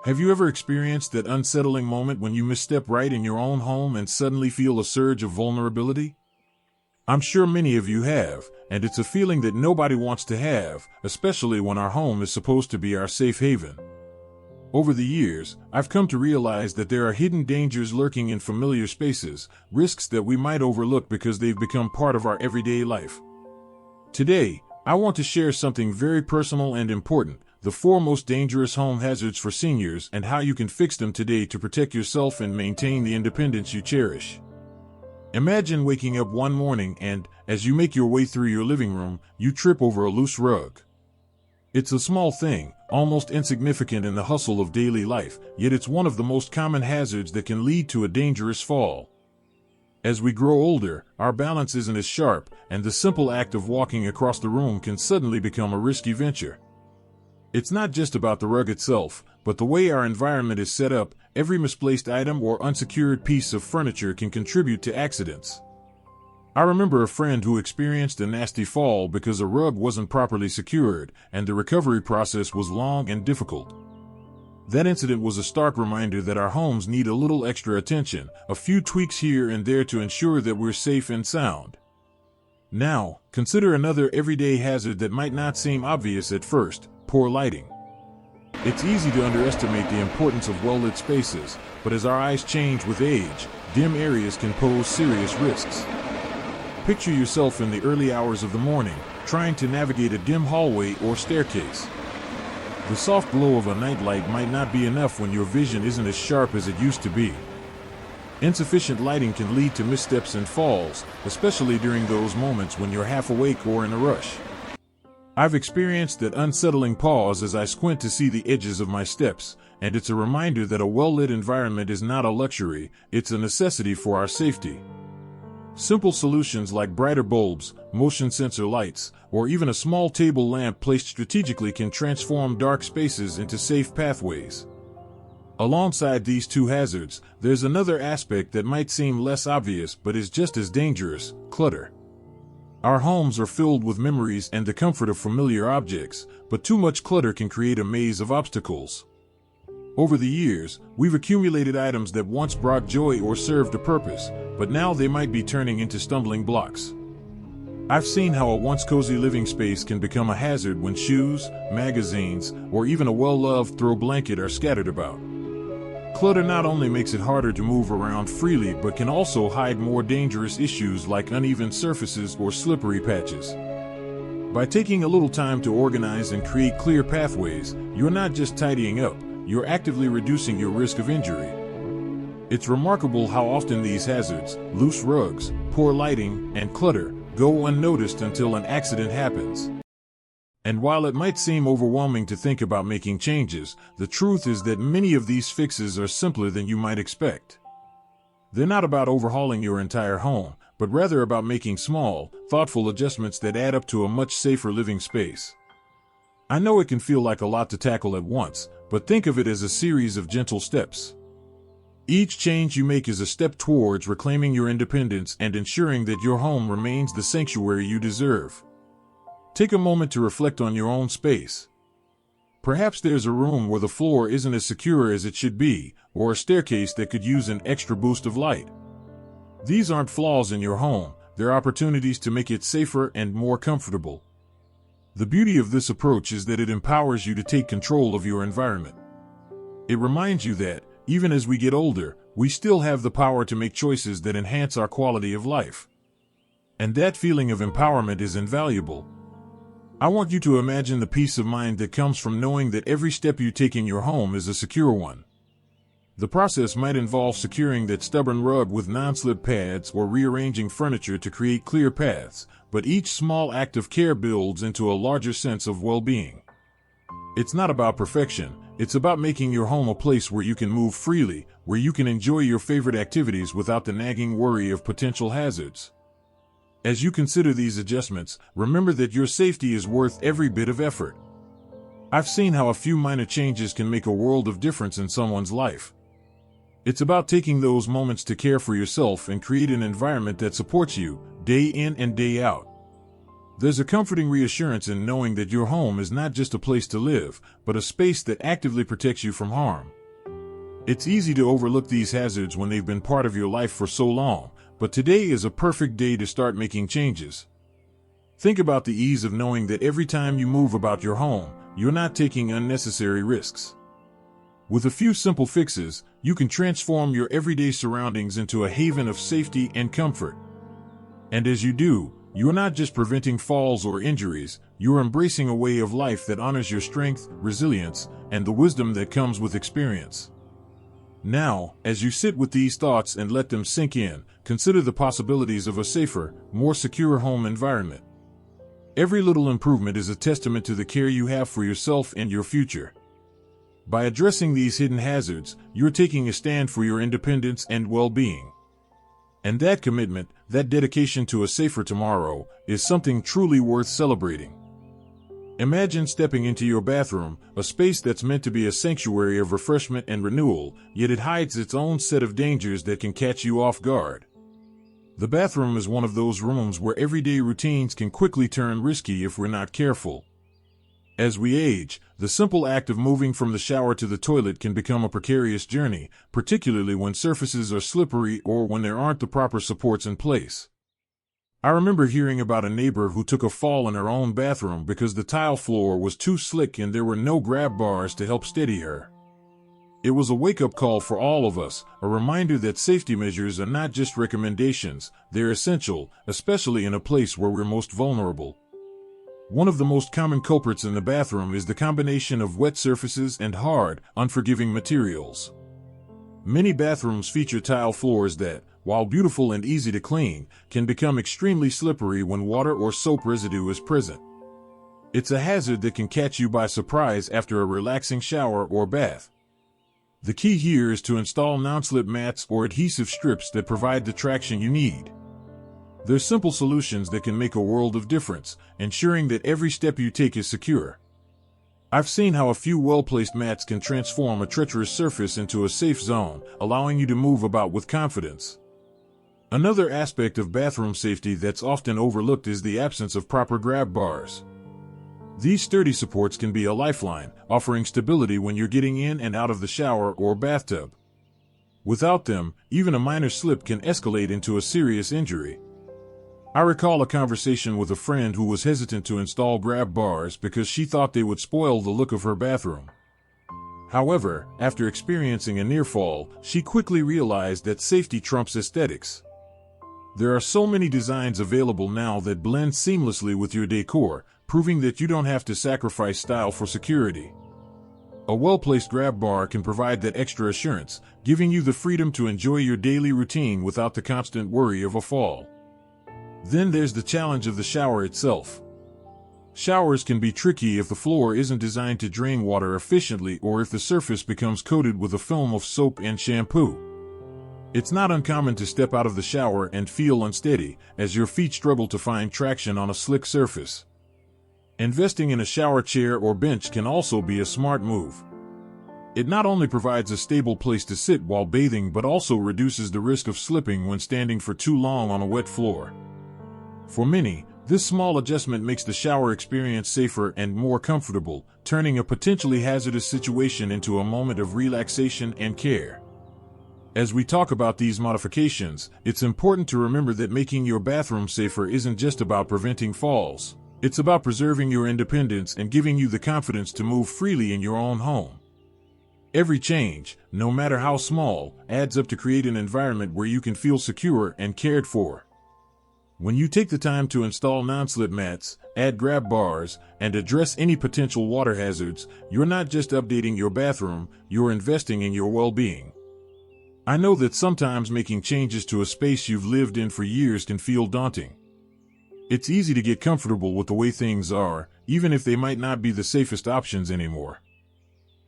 Have you ever experienced that unsettling moment when you misstep right in your own home and suddenly feel a surge of vulnerability? I'm sure many of you have, and it's a feeling that nobody wants to have, especially when our home is supposed to be our safe haven. Over the years, I've come to realize that there are hidden dangers lurking in familiar spaces, risks that we might overlook because they've become part of our everyday life. Today, I want to share something very personal and important: the 4 most dangerous home hazards for seniors and how you can fix them today to protect yourself and maintain the independence you cherish. Imagine waking up one morning and, as you make your way through your living room, you trip over a loose rug. It's a small thing, almost insignificant in the hustle of daily life, yet it's one of the most common hazards that can lead to a dangerous fall. As we grow older, our balance isn't as sharp, and the simple act of walking across the room can suddenly become a risky venture. It's not just about the rug itself, but the way our environment is set up. Every misplaced item or unsecured piece of furniture can contribute to accidents. I remember a friend who experienced a nasty fall because a rug wasn't properly secured, and the recovery process was long and difficult. That incident was a stark reminder that our homes need a little extra attention, a few tweaks here and there to ensure that we're safe and sound. Now, consider another everyday hazard that might not seem obvious at first: poor lighting. It's easy to underestimate the importance of well-lit spaces, but as our eyes change with age, dim areas can pose serious risks. Picture yourself in the early hours of the morning, trying to navigate a dim hallway or staircase. The soft glow of a nightlight might not be enough when your vision isn't as sharp as it used to be. Insufficient lighting can lead to missteps and falls, especially during those moments when you're half awake or in a rush. I've experienced that unsettling pause as I squint to see the edges of my steps, and it's a reminder that a well-lit environment is not a luxury, it's a necessity for our safety. Simple solutions like brighter bulbs, motion sensor lights, or even a small table lamp placed strategically can transform dark spaces into safe pathways. Alongside these 2 hazards, there's another aspect that might seem less obvious but is just as dangerous: clutter. Our homes are filled with memories and the comfort of familiar objects, but too much clutter can create a maze of obstacles. Over the years, we've accumulated items that once brought joy or served a purpose, but now they might be turning into stumbling blocks. I've seen how a once cozy living space can become a hazard when shoes, magazines, or even a well-loved throw blanket are scattered about. Clutter not only makes it harder to move around freely but can also hide more dangerous issues like uneven surfaces or slippery patches. By taking a little time to organize and create clear pathways, you're not just tidying up, you're actively reducing your risk of injury. It's remarkable how often these hazards, loose rugs, poor lighting, and clutter, go unnoticed until an accident happens. And while it might seem overwhelming to think about making changes, the truth is that many of these fixes are simpler than you might expect. They're not about overhauling your entire home, but rather about making small, thoughtful adjustments that add up to a much safer living space. I know it can feel like a lot to tackle at once, but think of it as a series of gentle steps. Each change you make is a step towards reclaiming your independence and ensuring that your home remains the sanctuary you deserve. Take a moment to reflect on your own space. Perhaps there's a room where the floor isn't as secure as it should be, or a staircase that could use an extra boost of light. These aren't flaws in your home, they're opportunities to make it safer and more comfortable. The beauty of this approach is that it empowers you to take control of your environment. It reminds you that, even as we get older, we still have the power to make choices that enhance our quality of life. And that feeling of empowerment is invaluable. I want you to imagine the peace of mind that comes from knowing that every step you take in your home is a secure one. The process might involve securing that stubborn rug with non-slip pads or rearranging furniture to create clear paths, but each small act of care builds into a larger sense of well-being. It's not about perfection, it's about making your home a place where you can move freely, where you can enjoy your favorite activities without the nagging worry of potential hazards. As you consider these adjustments, remember that your safety is worth every bit of effort. I've seen how a few minor changes can make a world of difference in someone's life. It's about taking those moments to care for yourself and create an environment that supports you, day in and day out. There's a comforting reassurance in knowing that your home is not just a place to live, but a space that actively protects you from harm. It's easy to overlook these hazards when they've been part of your life for so long, but today is a perfect day to start making changes. Think about the ease of knowing that every time you move about your home, you're not taking unnecessary risks. With a few simple fixes, you can transform your everyday surroundings into a haven of safety and comfort. And as you do, you're not just preventing falls or injuries, you're embracing a way of life that honors your strength, resilience, and the wisdom that comes with experience. Now, as you sit with these thoughts and let them sink in, consider the possibilities of a safer, more secure home environment. Every little improvement is a testament to the care you have for yourself and your future. By addressing these hidden hazards, you're taking a stand for your independence and well-being. And that commitment, that dedication to a safer tomorrow, is something truly worth celebrating. Imagine stepping into your bathroom, a space that's meant to be a sanctuary of refreshment and renewal, yet it hides its own set of dangers that can catch you off guard. The bathroom is one of those rooms where everyday routines can quickly turn risky if we're not careful. As we age, the simple act of moving from the shower to the toilet can become a precarious journey, particularly when surfaces are slippery or when there aren't the proper supports in place. I remember hearing about a neighbor who took a fall in her own bathroom because the tile floor was too slick and there were no grab bars to help steady her. It was a wake-up call for all of us, a reminder that safety measures are not just recommendations, they're essential, especially in a place where we're most vulnerable. One of the most common culprits in the bathroom is the combination of wet surfaces and hard, unforgiving materials. Many bathrooms feature tile floors that, while beautiful and easy to clean, can become extremely slippery when water or soap residue is present. It's a hazard that can catch you by surprise after a relaxing shower or bath. The key here is to install non-slip mats or adhesive strips that provide the traction you need. There's simple solutions that can make a world of difference, ensuring that every step you take is secure. I've seen how a few well-placed mats can transform a treacherous surface into a safe zone, allowing you to move about with confidence. Another aspect of bathroom safety that's often overlooked is the absence of proper grab bars. These sturdy supports can be a lifeline, offering stability when you're getting in and out of the shower or bathtub. Without them, even a minor slip can escalate into a serious injury. I recall a conversation with a friend who was hesitant to install grab bars because she thought they would spoil the look of her bathroom. However, after experiencing a near fall, she quickly realized that safety trumps aesthetics. There are so many designs available now that blend seamlessly with your decor, proving that you don't have to sacrifice style for security. A well-placed grab bar can provide that extra assurance, giving you the freedom to enjoy your daily routine without the constant worry of a fall. Then there's the challenge of the shower itself. Showers can be tricky if the floor isn't designed to drain water efficiently or if the surface becomes coated with a film of soap and shampoo. It's not uncommon to step out of the shower and feel unsteady, as your feet struggle to find traction on a slick surface. Investing in a shower chair or bench can also be a smart move. It not only provides a stable place to sit while bathing but also reduces the risk of slipping when standing for too long on a wet floor. For many, this small adjustment makes the shower experience safer and more comfortable, turning a potentially hazardous situation into a moment of relaxation and care. As we talk about these modifications, it's important to remember that making your bathroom safer isn't just about preventing falls. It's about preserving your independence and giving you the confidence to move freely in your own home. Every change, no matter how small, adds up to create an environment where you can feel secure and cared for. When you take the time to install non-slip mats, add grab bars, and address any potential water hazards, you're not just updating your bathroom, you're investing in your well-being. I know that sometimes making changes to a space you've lived in for years can feel daunting. It's easy to get comfortable with the way things are, even if they might not be the safest options anymore.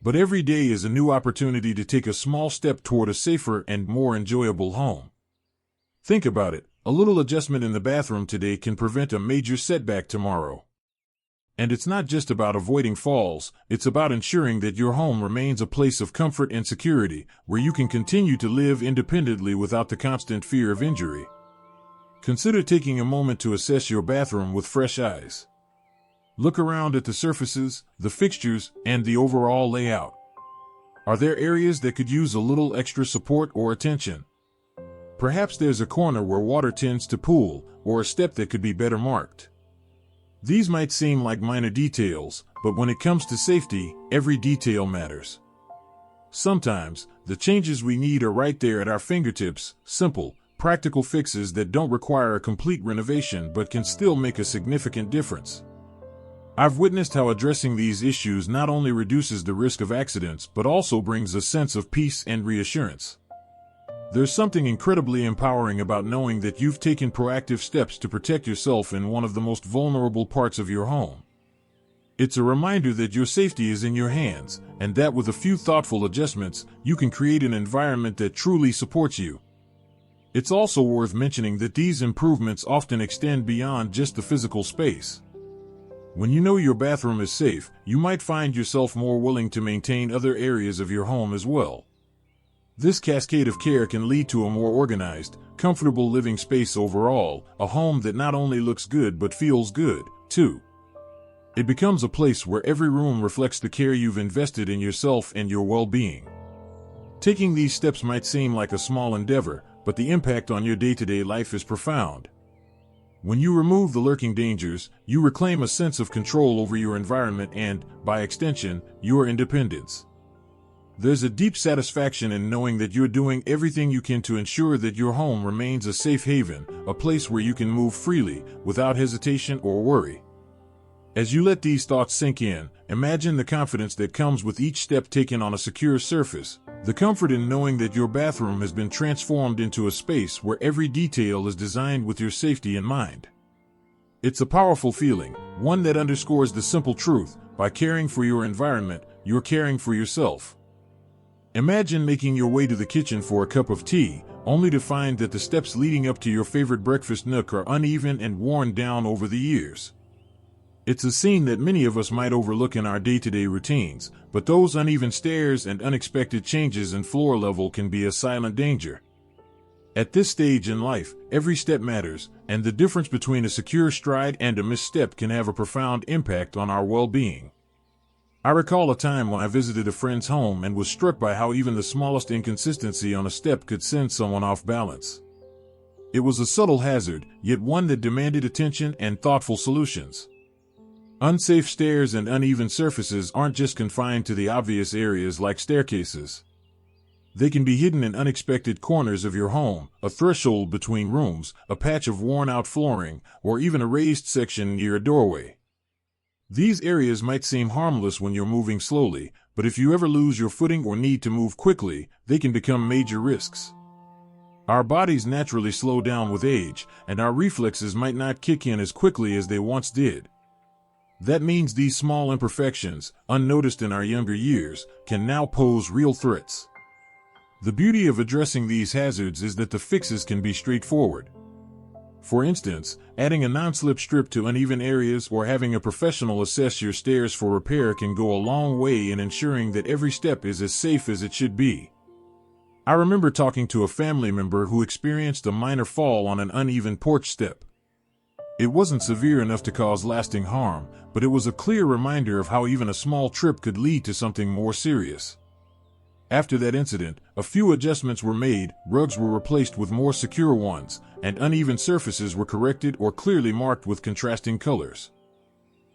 But every day is a new opportunity to take a small step toward a safer and more enjoyable home. Think about it. A little adjustment in the bathroom today can prevent a major setback tomorrow. And it's not just about avoiding falls, it's about ensuring that your home remains a place of comfort and security, where you can continue to live independently without the constant fear of injury. Consider taking a moment to assess your bathroom with fresh eyes. Look around at the surfaces, the fixtures, and the overall layout. Are there areas that could use a little extra support or attention? Perhaps there's a corner where water tends to pool, or a step that could be better marked. These might seem like minor details, but when it comes to safety, every detail matters. Sometimes, the changes we need are right there at our fingertips, simple, practical fixes that don't require a complete renovation but can still make a significant difference. I've witnessed how addressing these issues not only reduces the risk of accidents but also brings a sense of peace and reassurance. There's something incredibly empowering about knowing that you've taken proactive steps to protect yourself in one of the most vulnerable parts of your home. It's a reminder that your safety is in your hands, and that with a few thoughtful adjustments, you can create an environment that truly supports you. It's also worth mentioning that these improvements often extend beyond just the physical space. When you know your bathroom is safe, you might find yourself more willing to maintain other areas of your home as well. This cascade of care can lead to a more organized, comfortable living space overall, a home that not only looks good but feels good, too. It becomes a place where every room reflects the care you've invested in yourself and your well-being. Taking these steps might seem like a small endeavor, but the impact on your day-to-day life is profound. When you remove the lurking dangers, you reclaim a sense of control over your environment and, by extension, your independence. There's a deep satisfaction in knowing that you're doing everything you can to ensure that your home remains a safe haven, a place where you can move freely, without hesitation or worry. As you let these thoughts sink in, imagine the confidence that comes with each step taken on a secure surface, the comfort in knowing that your bathroom has been transformed into a space where every detail is designed with your safety in mind. It's a powerful feeling, one that underscores the simple truth: by caring for your environment, you're caring for yourself. Imagine making your way to the kitchen for a cup of tea, only to find that the steps leading up to your favorite breakfast nook are uneven and worn down over the years. It's a scene that many of us might overlook in our day-to-day routines, but those uneven stairs and unexpected changes in floor level can be a silent danger. At this stage in life, every step matters, and the difference between a secure stride and a misstep can have a profound impact on our well-being. I recall a time when I visited a friend's home and was struck by how even the smallest inconsistency on a step could send someone off balance. It was a subtle hazard, yet one that demanded attention and thoughtful solutions. Unsafe stairs and uneven surfaces aren't just confined to the obvious areas like staircases. They can be hidden in unexpected corners of your home, a threshold between rooms, a patch of worn-out flooring, or even a raised section near a doorway. These areas might seem harmless when you're moving slowly, but if you ever lose your footing or need to move quickly, they can become major risks. Our bodies naturally slow down with age, and our reflexes might not kick in as quickly as they once did. That means these small imperfections, unnoticed in our younger years, can now pose real threats. The beauty of addressing these hazards is that the fixes can be straightforward. For instance, adding a non-slip strip to uneven areas or having a professional assess your stairs for repair can go a long way in ensuring that every step is as safe as it should be. I remember talking to a family member who experienced a minor fall on an uneven porch step. It wasn't severe enough to cause lasting harm, but it was a clear reminder of how even a small trip could lead to something more serious. After that incident, a few adjustments were made, rugs were replaced with more secure ones, and uneven surfaces were corrected or clearly marked with contrasting colors.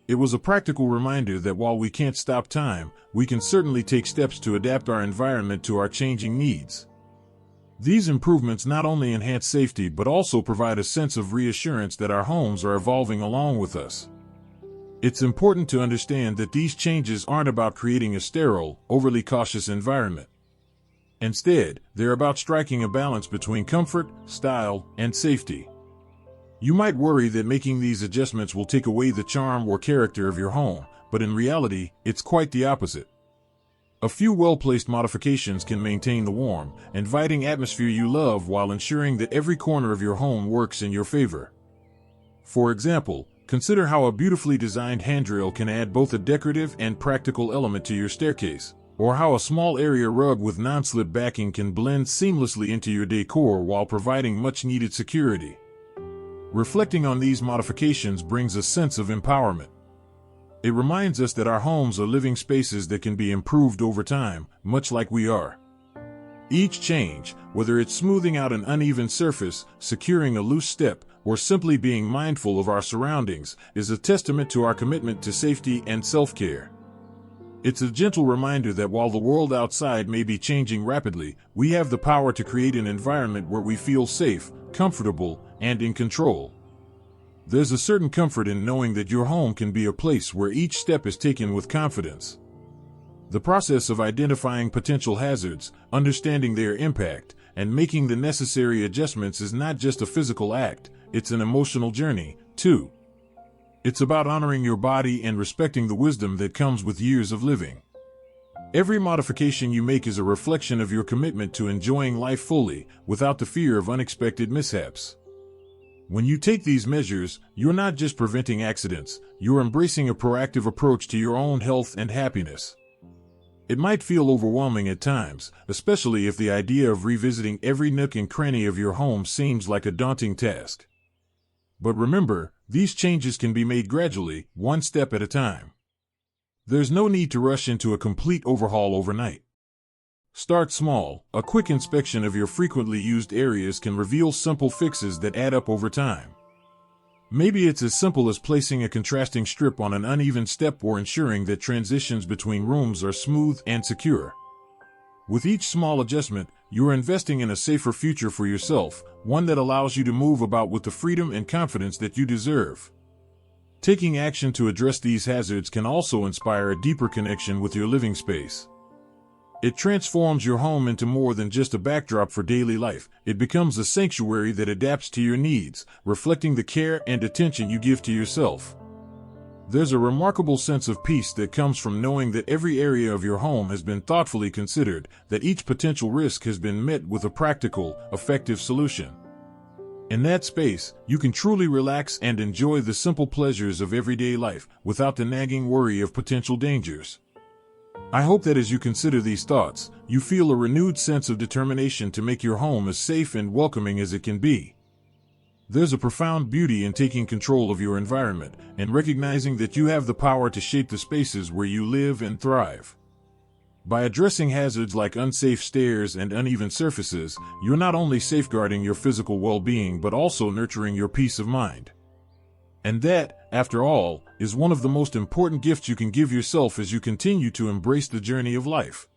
It was a practical reminder that while we can't stop time, we can certainly take steps to adapt our environment to our changing needs. These improvements not only enhance safety but also provide a sense of reassurance that our homes are evolving along with us. It's important to understand that these changes aren't about creating a sterile, overly cautious environment. Instead, they're about striking a balance between comfort, style, and safety. You might worry that making these adjustments will take away the charm or character of your home, but in reality, it's quite the opposite. A few well-placed modifications can maintain the warm, inviting atmosphere you love while ensuring that every corner of your home works in your favor. For example, consider how a beautifully designed handrail can add both a decorative and practical element to your staircase, or how a small area rug with non-slip backing can blend seamlessly into your decor while providing much-needed security. Reflecting on these modifications brings a sense of empowerment. It reminds us that our homes are living spaces that can be improved over time, much like we are. Each change, whether it's smoothing out an uneven surface, securing a loose step, or simply being mindful of our surroundings, is a testament to our commitment to safety and self-care. It's a gentle reminder that while the world outside may be changing rapidly, we have the power to create an environment where we feel safe, comfortable, and in control. There's a certain comfort in knowing that your home can be a place where each step is taken with confidence. The process of identifying potential hazards, understanding their impact, and making the necessary adjustments is not just a physical act, it's an emotional journey, too. It's about honoring your body and respecting the wisdom that comes with years of living. Every modification you make is a reflection of your commitment to enjoying life fully, without the fear of unexpected mishaps. When you take these measures, you're not just preventing accidents, you're embracing a proactive approach to your own health and happiness. It might feel overwhelming at times, especially if the idea of revisiting every nook and cranny of your home seems like a daunting task. But remember, these changes can be made gradually, one step at a time. There's no need to rush into a complete overhaul overnight. Start small. A quick inspection of your frequently used areas can reveal simple fixes that add up over time. Maybe it's as simple as placing a contrasting strip on an uneven step or ensuring that transitions between rooms are smooth and secure. With each small adjustment, you're investing in a safer future for yourself, one that allows you to move about with the freedom and confidence that you deserve. Taking action to address these hazards can also inspire a deeper connection with your living space. It transforms your home into more than just a backdrop for daily life. It becomes a sanctuary that adapts to your needs, reflecting the care and attention you give to yourself. There's a remarkable sense of peace that comes from knowing that every area of your home has been thoughtfully considered, that each potential risk has been met with a practical, effective solution. In that space, you can truly relax and enjoy the simple pleasures of everyday life, without the nagging worry of potential dangers. I hope that as you consider these thoughts, you feel a renewed sense of determination to make your home as safe and welcoming as it can be. There's a profound beauty in taking control of your environment and recognizing that you have the power to shape the spaces where you live and thrive. By addressing hazards like unsafe stairs and uneven surfaces, you're not only safeguarding your physical well-being but also nurturing your peace of mind. And that, after all, is one of the most important gifts you can give yourself as you continue to embrace the journey of life.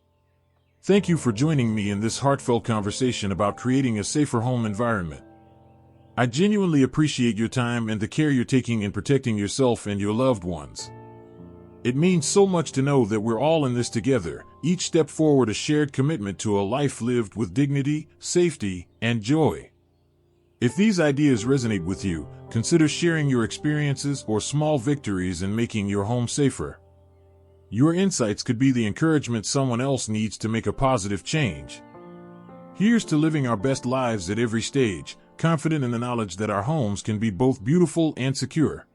Thank you for joining me in this heartfelt conversation about creating a safer home environment. I genuinely appreciate your time and the care you're taking in protecting yourself and your loved ones. It means so much to know that we're all in this together, each step forward a shared commitment to a life lived with dignity, safety, and joy. If these ideas resonate with you, consider sharing your experiences or small victories in making your home safer. Your insights could be the encouragement someone else needs to make a positive change. Here's to living our best lives at every stage, confident in the knowledge that our homes can be both beautiful and secure.